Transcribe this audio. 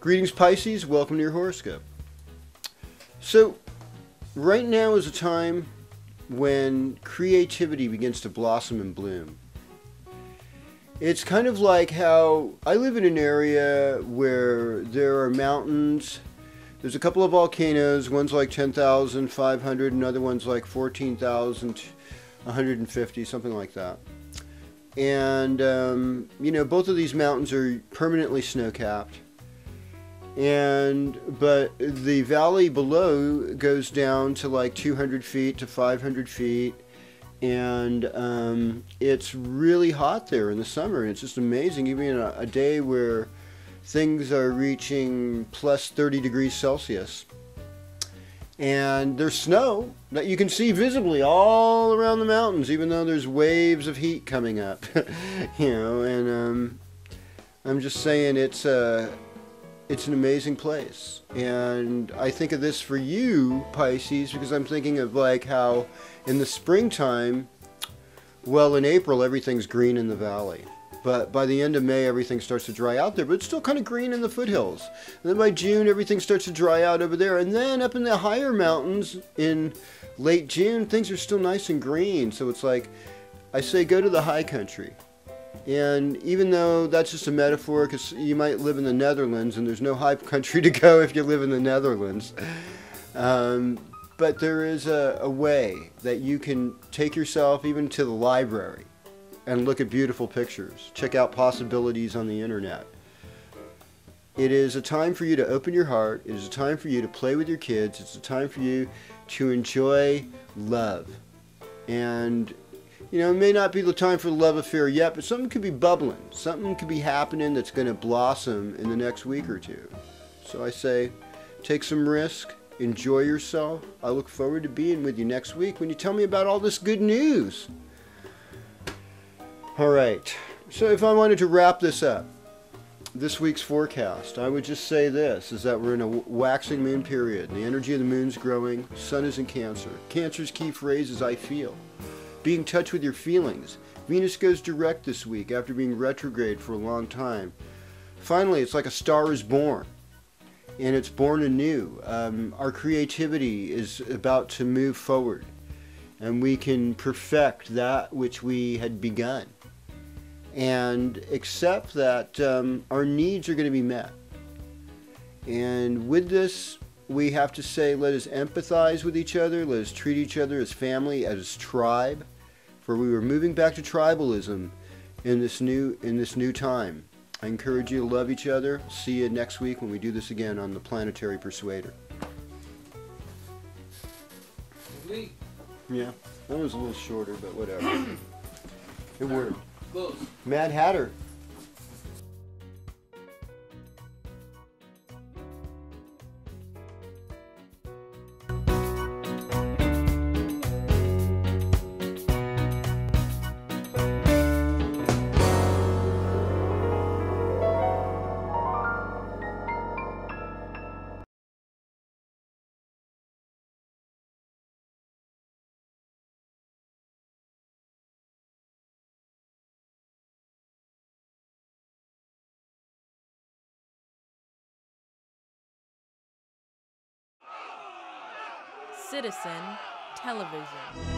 Greetings, Pisces. Welcome to your horoscope. So, right now is a time when creativity begins to blossom and bloom. It's kind of like how I live in an area where there are mountains. There's a couple of volcanoes. One's like 10,500, another one's like 14,150, something like that. And, both of these mountains are permanently snow-capped. But the valley below goes down to like 200 feet to 500 feet. And it's really hot there in the summer. And it's just amazing, even a day where things are reaching plus 30 degrees Celsius. And there's snow that you can see visibly all around the mountains, even though there's waves of heat coming up. I'm just saying it's an amazing place. And I think of this for you, Pisces, because I'm thinking of like how in the springtime, well, in April, everything's green in the valley. But by the end of May, everything starts to dry out there, but it's still kind of green in the foothills. And then by June, everything starts to dry out over there. And then up in the higher mountains in late June, things are still nice and green. So it's like, I say go to the high country. And even though that's just a metaphor, because you might live in the Netherlands, and there's no high country to go if you live in the Netherlands. But there is a way that you can take yourself even to the library and look at beautiful pictures. Check out possibilities on the internet. It is a time for you to open your heart. It is a time for you to play with your kids. It's a time for you to enjoy love. And it may not be the time for the love affair yet, but something could be bubbling. Something could be happening that's going to blossom in the next week or two. So I say, take some risk, enjoy yourself. I look forward to being with you next week when you tell me about all this good news. All right, so if I wanted to wrap this up, this week's forecast, I would just say this, is that we're in a waxing moon period. The energy of the moon's growing. Sun is in Cancer. Cancer's key phrase is I feel. Be in touch with your feelings. Venus goes direct this week after being retrograde for a long time. Finally, it's like a star is born, and it's born anew. Our creativity is about to move forward, and we can perfect that which we had begun, and accept that our needs are going to be met. And with this, we have to say, let us empathize with each other. Let us treat each other as family, as tribe. For we were moving back to tribalism in this new time. I encourage you to love each other. See you next week when we do this again on the Planetary Persuader. Sweet. Yeah, that was a little shorter, but whatever. It worked. Close. Mad Hatter. Citizen Television.